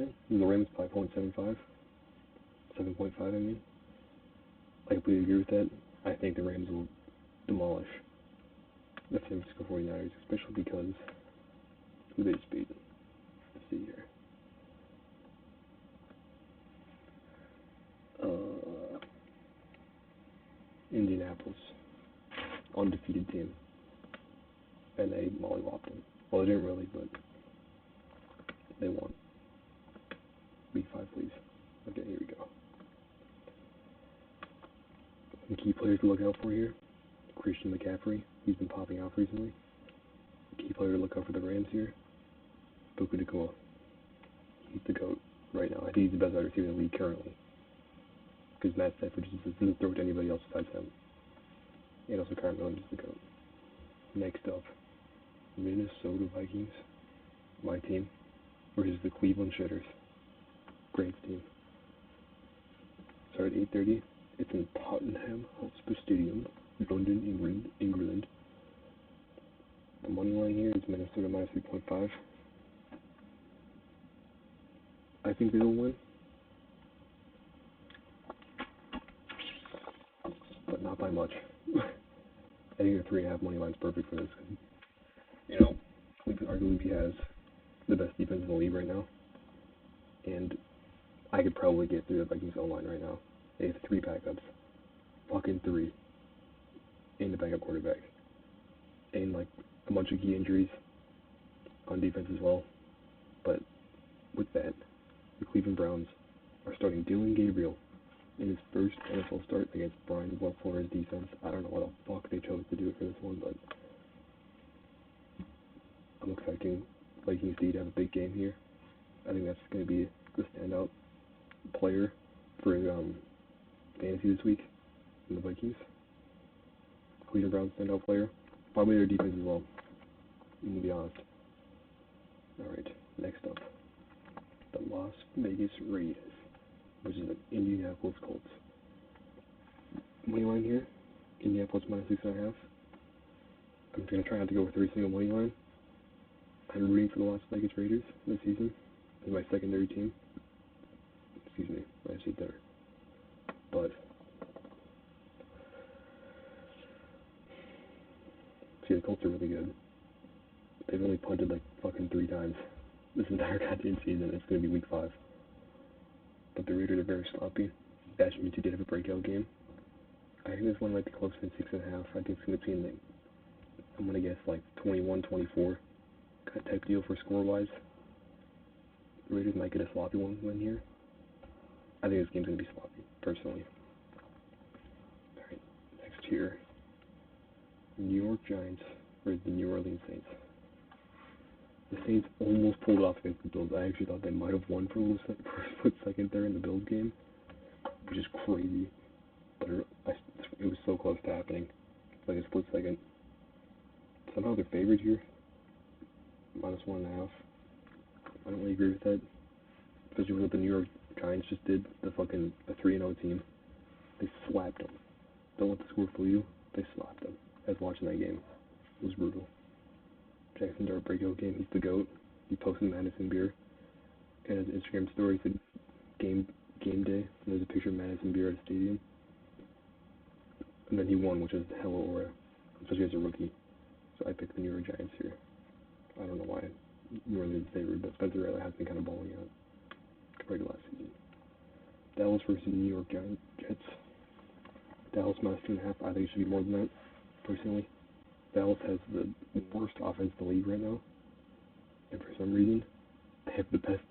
line. The Rams 5.75, 7.5. I mean, I completely agree with that. I think the Rams will demolish the San Francisco 49ers, especially because who they just beat. Let's see here. Indianapolis, undefeated team, and they mollywopped them. Well, they didn't really, but they won. Week 5, please. Okay, here we go. Some key players to look out for here. Christian McCaffrey, he's been popping off recently. Key player to look out for the Rams here. Puka Nacua. He's the GOAT right now. I think he's the best wide receiver in the league currently. Because Matt Stafford just doesn't throw to anybody else besides him. And also Kyron Williams is the GOAT. Next up, Minnesota Vikings, my team, versus the Cleveland Shitters. Great team. Start at 8:30. It's in Tottenham Hotspur Stadium, London, England. The money line here is Minnesota minus 3.5. I think they'll win, but not by much. I think the 3.5 money line is perfect for this. You know, Cleveland arguably has the best defense in the league right now, and I could probably get through the Vikings O-line right now. They have 3 backups, fucking 3, and the backup quarterback, and like a bunch of key injuries on defense as well. But with that, the Cleveland Browns are starting Dillon Gabriel in his first NFL start against Brian Flores' defense. I don't know what the fuck they chose to do it for this one, but I'm expecting Vikings D to have a big game here. I think that's going to be the standout player for fantasy this week in the Vikings. Cleveland Browns standout player. Probably their defense as well, I'm going to be honest. Alright, next up. The Las Vegas Raiders, which is the Indianapolis Colts. Money line here, Indianapolis minus 6.5. I'm going to try not to go with every single money line. I'm rooting for the Las Vegas Raiders this season. It's my secondary team. Excuse me, I said there. But see, the Colts are really good. They've only punted like fucking 3 times this entire goddamn season. It's going to be week 5. But the Raiders are very sloppy. Bash Mintu did have a breakout game. I think this one might be closer than 6.5. I think it's going to be in the, I'm going to guess like 21-24 type deal for score-wise. The Raiders might get a sloppy one win here. I think this game's going to be sloppy, personally. Alright, next here. New York Giants versus the New Orleans Saints. The Saints almost pulled it off against the Bills. I actually thought they might have won for a split second there in the Bills game, which is crazy. But it was so close to happening, like a split second. Somehow they're favored here, minus 1.5. I don't really agree with that, especially with what the New York Giants just did. The 3-0 team, they slapped them. Don't let the score fool you. They slapped them. I was watching that game. It was brutal. Jackson Dart breakout game. He's the GOAT. He posted Madison Beer in his Instagram story. He said game day. And there's a picture of Madison Beer at a stadium. And then he won, which is hella aura, especially as a rookie. So I picked the New York Giants here. I don't know why New Orleans is favored, but Spencer Rattler has been kind of balling out compared to last season. Dallas versus New York Jets. Dallas minus 2.5. I think it should be more than that, personally. Dallas has the worst offense in the league right now, and for some reason, they have the best,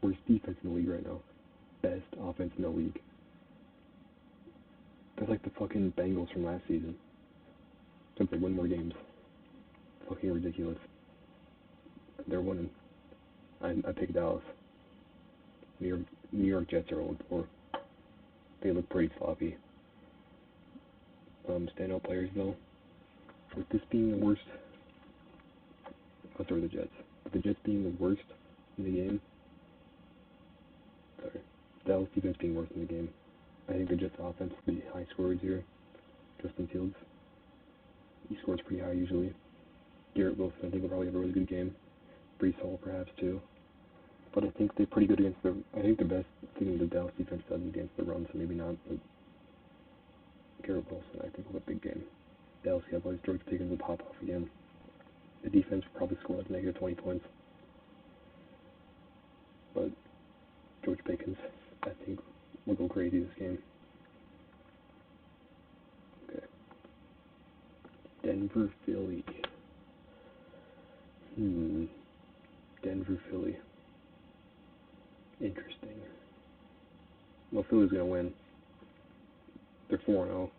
worst defense in the league right now. Best offense in the league. They're like the fucking Bengals from last season, except they win more games. Fucking ridiculous. They're winning. I picked Dallas. New York Jets are 0-4. They look pretty sloppy. Standout players though. With this being the worst, I'll throw the Jets. With the Jets being the worst in the game, Dallas defense being worse in the game, I think the Jets offense will be high scorers here. Justin Fields, he scores pretty high usually. Garrett Wilson, I think will probably have a really good game. Breece Hall perhaps too. but I think they're pretty good against the. I think the best thing the Dallas defense does is against the run, so maybe not. But Garrett Wilson, I think, will have a big game. Dallas Cowboys, George Pickens will pop off again. The defense will probably score like negative 20 points, but George Pickens, I think, will go crazy this game. Okay. Denver, Philly. Denver, Philly. Interesting. Well, Philly's gonna win. They're 4-0.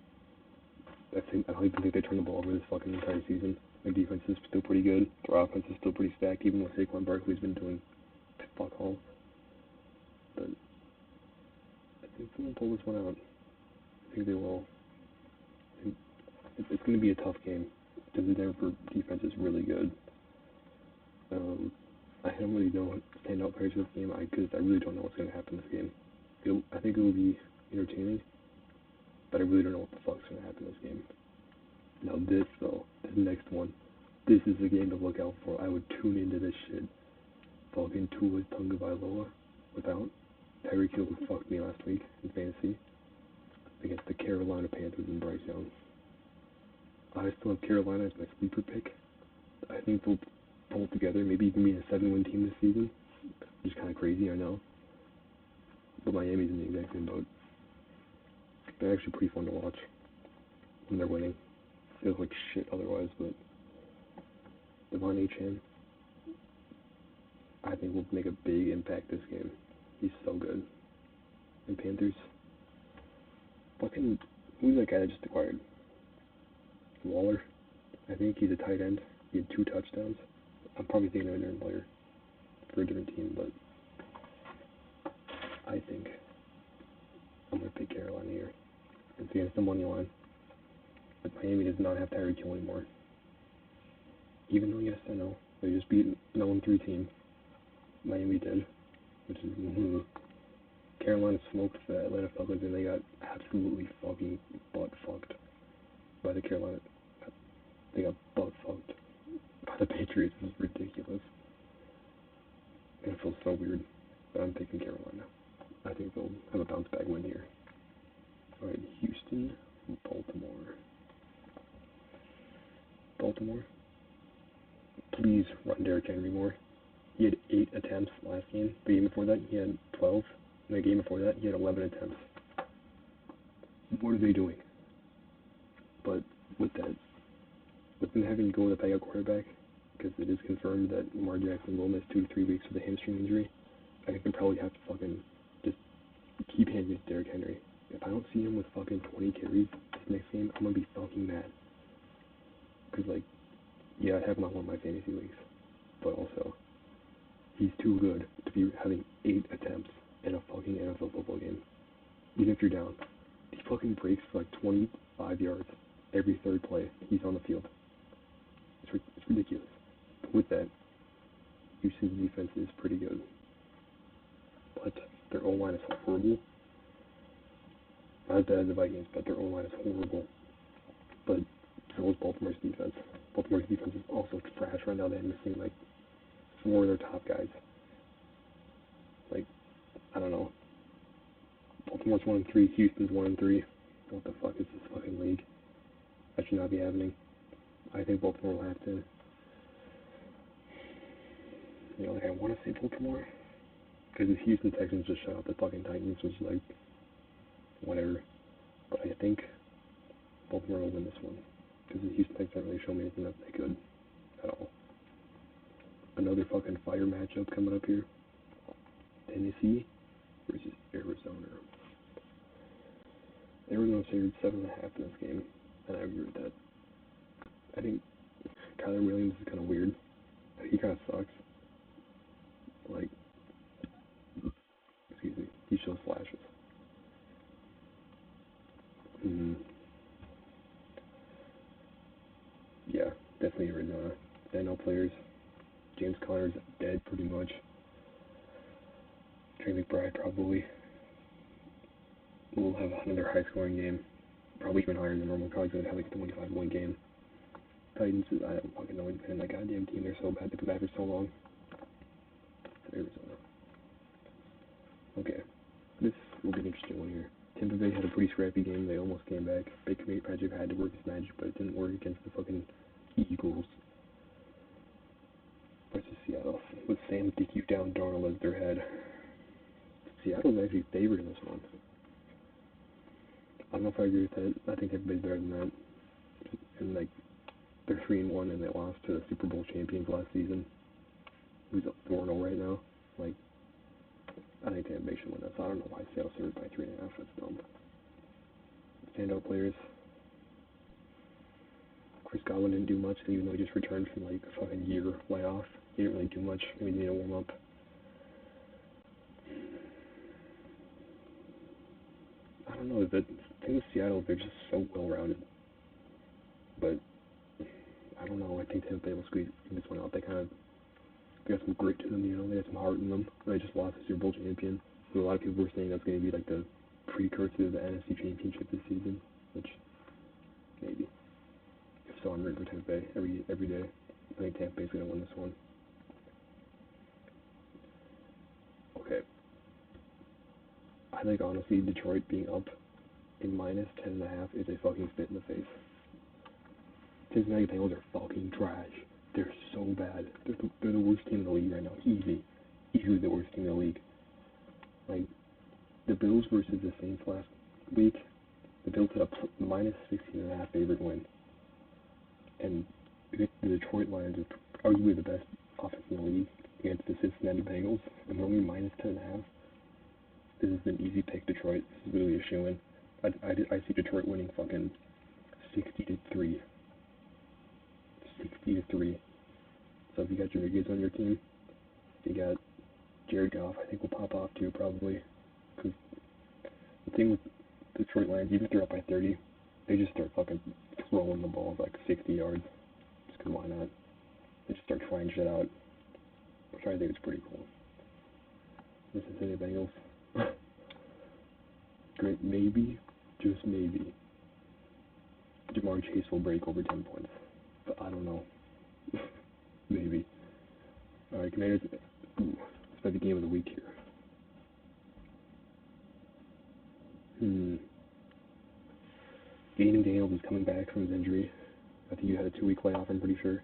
I don't even think they turned the ball over this fucking entire season. Their defense is still pretty good. Their offense is still pretty stacked, even with Saquon Barkley's been doing fuck all. But I think they'll pull this one out. I think they will. It's going to be a tough game because the Denver defense is really good. I don't really know standout players for this game because I really don't know what's going to happen this game. I think it will be entertaining, but I really don't know what the fuck's going to happen this game. Now this next one, this is the game to look out for. I would tune into this shit. Fucking Tua Tagovailoa without Tyreek Hill, who fucked me last week in fantasy, against the Carolina Panthers and Bryce Young. I still have Carolina as my sleeper pick. I think they'll pull it together, maybe even be a 7-win team this season. Which is kind of crazy, I know. But Miami's in the exact same boat. They're actually pretty fun to watch when they're winning. Feels like shit otherwise, but Devon Achane, I think will make a big impact this game. He's so good. And Panthers, fucking, who's that guy that just acquired? Waller. I think he's a tight end. He had 2 touchdowns. I'm probably thinking of a different player for a different team, but I think I'm going to pick Carolina here. It's against the money line. But Miami does not have Tyreek Hill anymore. Even though, yes, I know, they just beat an 0-3 team. Miami did, which is Carolina smoked the Atlanta Falcons, and they got absolutely fucking butt-fucked by the Carolina. They got butt-fucked by the Patriots. This is ridiculous. And it feels so weird, but I'm picking Carolina. I think they'll have a bounce-back win here. Alright, Houston, Baltimore. Baltimore, please run Derrick Henry more. He had 8 attempts last game. The game before that, he had 12. And the game before that, he had 11 attempts. What are they doing? But with that, with them having to go with a backup quarterback, because it is confirmed that Lamar Jackson will miss 2 to 3 weeks with a hamstring injury, I think they probably have to fucking just keep handing it to Derrick Henry. If I don't see him with fucking 20 carries this next game, I'm going to be fucking mad. Because, like, yeah, I have him on one of my fantasy leagues, but also, he's too good to be having 8 attempts in a fucking NFL football game. Even if you're down. He fucking breaks for like 25 yards every third play. He's on the field. It's ridiculous. But with that, Houston's defense is pretty good. But their O-line is horrible. Not as bad as the Vikings, but their O-line is horrible. But so is Baltimore's defense. Baltimore's defense is also trash right now. They're missing like 4 of their top guys. Like, I don't know. Baltimore's 1-3, Houston's 1-3. What the fuck is this fucking league? That should not be happening. I think Baltimore will have to. You know, like I want to say Baltimore, because the Houston Texans just shut out the fucking Titans, which is like, whatever. But I think Baltimore will win this one, because the Houston Texans don't really show me anything that they could at all. Another fucking fire matchup coming up here. Tennessee versus Arizona. Arizona's favored 7.5 in this game, and I agree with that. I think Kyler Williams is kind of weird. He kind of sucks. Like, excuse me, he shows flashes. Yeah, definitely Arizona. Daniel players. James Conner's dead pretty much. Trey McBride probably will have another high-scoring game. Probably even higher than normal. Probably going to have like a 25-1 game. Titans, I don't fucking know anything in that goddamn team. They're so bad. They've been bad for so long. It's Arizona. scrappy game. They almost came back. Baker Mayfield had to work his magic, but it didn't work against the fucking Eagles. Versus Seattle, with Sam Dickey down Darnold as their head. Seattle's actually favored in this one. I don't know if I agree with that. I think everybody's better than that. And like, they're 3-1 and they lost to the Super Bowl champions last season. Who's up 4-0 right now? Like, I think Tampa Bay should win that. So I don't know why Seattle's favored by 3.5. That's dumb. Standout players. Chris Godwin didn't do much, even though he just returned from like a fucking year layoff. He didn't really do much. He didn't need to warm up. I don't know. The thing with Seattle, they're just so well-rounded. But I don't know. I think Tampa Bay will squeeze this one out. They got some grit to them, you know. They got some heart in them. They just lost the Super Bowl champion. So a lot of people were saying that's going to be like the precursor to the NFC Championship this season, which maybe. If so, I'm rooting for Tampa Bay every day. I think Tampa Bay's going to win this one. Okay. I think honestly Detroit being up in minus 10.5 is a fucking spit in the face. Cincinnati Bengals are fucking trash. They're so bad. They're the worst team in the league right now. Easily the worst team in the league. Like, the Bills versus the Saints last week, the Bills had a minus 16.5 favorite win. And the Detroit Lions are arguably the best offense in the league against the Cincinnati Bengals, and we're only minus 10.5. This is an easy pick, Detroit. This is really a shoe-in. I see Detroit winning fucking 60-3. 60-3. So if you got Jimmy Gibbs on your team, you got Jared Goff, I think will pop off too, probably. Because the thing with Detroit Lions, even if they're up by 30, they just start fucking throwing the ball like 60 yards. Just because why not? They just start trying shit out, which I think is pretty cool. Mississippi Bengals. Great, maybe, just maybe, Jamar Chase will break over 10 points. But I don't know. Maybe. Alright, Commanders. Ooh, this might be game of the week here. Jaden Daniels is coming back from his injury. I think he had a 2-week layoff, I'm pretty sure.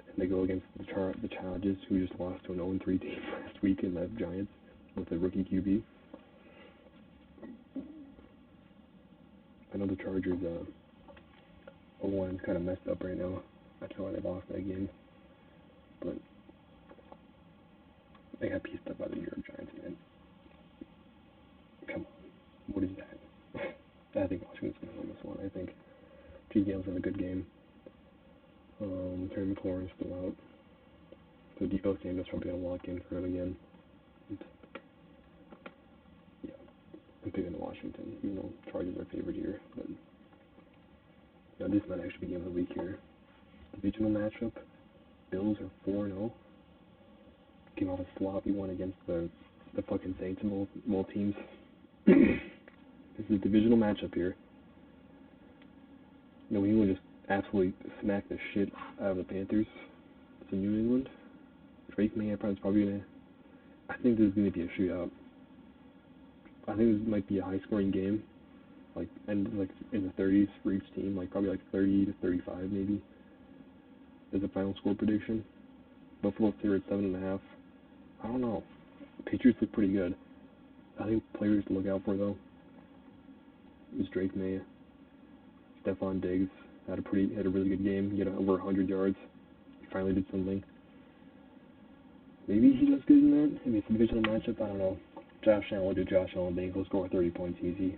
And they go against the Chargers, who just lost to an 0-3 team last week in the Giants with a rookie QB. I know the Chargers' O-line's kind of messed up right now. That's why they lost that game. But they got pieced up by the New York Giants, man. Come on. What is that? I think Washington's going to win this one. I think T. Gale's had a good game. Terry McLaurin's still out. So Debo Samuel's probably going to lock in for him again. And, yeah, I'm picking Washington, even though Chargers are favored here. But yeah, this might actually be game of the week here. Divisional matchup. Bills are 4-0. Came off a sloppy one against the fucking Saints and all teams. This is a divisional matchup here. New England just absolutely smacked the shit out of the Panthers. It's in New England. Drake May is probably gonna. I think this is gonna be a shootout. I think this might be a high-scoring game, like in the 30s for each team, like probably like 30-35 maybe. As a final score prediction. Buffalo's favored 7.5. I don't know. Patriots look pretty good. I think players to look out for though is Drake May. Stephon Diggs had a really good game. He had over 100 yards. He finally did something. Maybe he does good in that. Maybe it's a divisional matchup. I don't know. Josh Allen will do Josh Allen things. He'll score 30 points easy.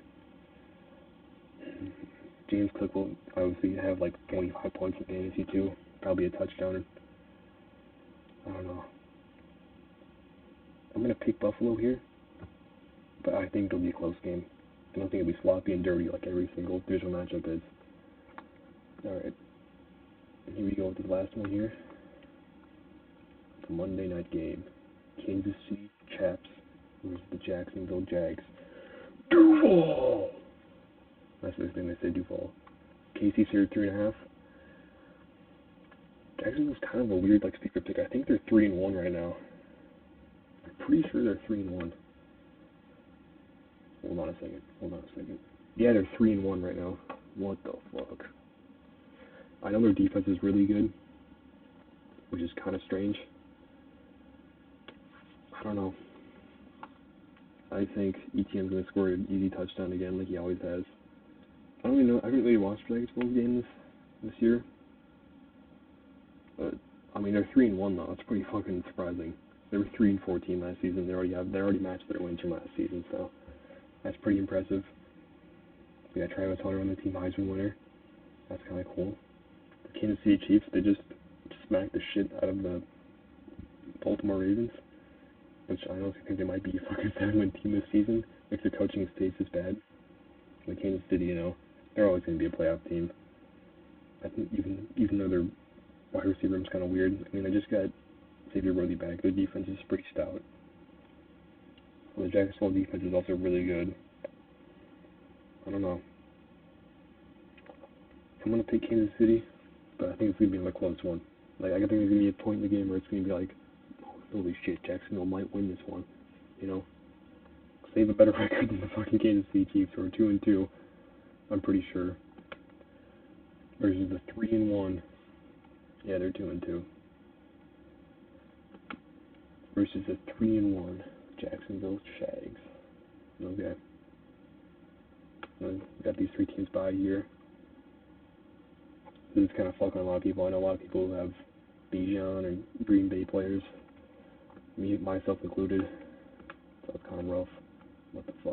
James Cook will obviously have like 25 points in fantasy too. Probably a touchdown. I don't know. I'm gonna pick Buffalo here, but I think it'll be a close game. I don't think it'll be sloppy and dirty like every single divisional matchup is. Alright. Here we go with the last one here. It's a Monday night game. Kansas City Chaps versus the Jacksonville Jags. Duval! That's the thing they say, Duval. Casey's here 3.5. Jacksonville's kind of a weird sleeper pick. I think they're 3-1 right now. I'm pretty sure they're 3-1. Hold on a second. Yeah, they're 3-1 right now. What the fuck? I know their defense is really good, which is kind of strange. I don't know. I think ETN's gonna score an easy touchdown again, like he always has. I don't really know. I haven't really watched Nuggets bowl games this year, but I mean they're 3-1 though. That's pretty fucking surprising. They were 3-14 last season. They already matched their wins from last season, so that's pretty impressive. We got Travis Hunter on the team, Heisman winner. That's kind of cool. The Kansas City Chiefs, they just smacked the shit out of the Baltimore Ravens, which I honestly think they might be a fucking 7-win team this season if the coaching stays this bad. Like Kansas City, they're always going to be a playoff team. I think even though their wide receiver room's kind of weird. I mean, they just got Xavier Worthy back. Their defense is pretty stout. Well, the Jacksonville defense is also really good. I don't know. I'm going to pick Kansas City, but I think it's going to be a close one. Like, I think there's going to be a point in the game where it's going to be like, holy shit, Jacksonville might win this one. They have a better record than the fucking Kansas City Chiefs, who are 2-2, I'm pretty sure. Versus the 3-1. Yeah, they're 2-2. Versus the 3-1 Jacksonville Shags. Okay. We got these three teams by here. This is kind of fucking a lot of people. I know a lot of people who have Bijan or Green Bay players, myself included. So it's kind of rough. What the fuck?